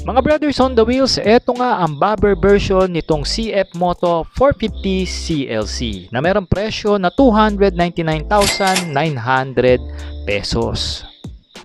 Mga brothers on the wheels, eto nga ang bobber version nitong CF Moto 450 CLC na merong presyo na 299,900 pesos.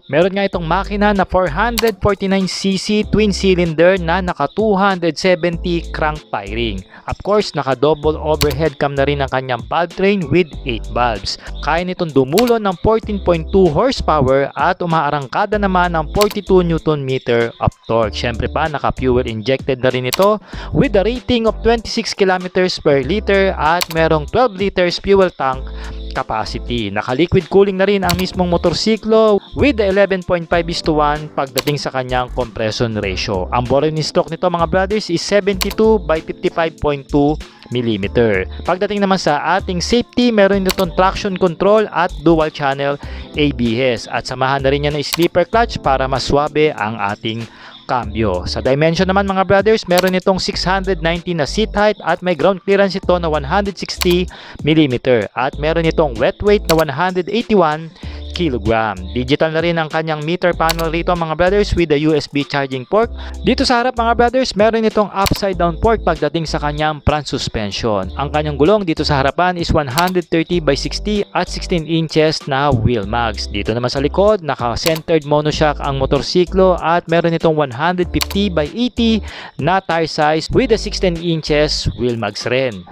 Meron nga itong makina na 449cc twin cylinder na naka 270 crank firing. Of course, naka double overhead cam na rin ang kanyang valve train with 8 valves. Kaya nitong dumulon ng 14.2 horsepower at umaarangkada naman ng 42 Nm of torque. Syempre pa, naka fuel injected na rin ito with a rating of 26 km per liter at merong 12 liters fuel tank capacity. Naka-liquid cooling na rin ang mismong motorsiklo with the 11.5:1 pagdating sa kanyang compression ratio. Ang bore ni stock nito mga brothers is 72 by 55.2 mm. Pagdating naman sa ating safety, meron itong traction control at dual channel ABS at samahan na rin niya ng sleeper clutch para mas swabe ang ating cambio. Sa dimension naman mga brothers, meron itong 690 na seat height at may ground clearance ito na 160 mm at meron itong wet weight na 181 kg. Digital na rin ang kanyang meter panel rito mga brothers with the USB charging port. Dito sa harap mga brothers, meron itong upside down port pagdating sa kanyang front suspension. Ang kanyang gulong dito sa harapan is 130 by 60 at 16 inches na wheel mags. Dito naman sa likod, naka-centered monoshock ang motorsiklo at meron itong 150 by 80 na tire size with the 16 inches wheel mags rin.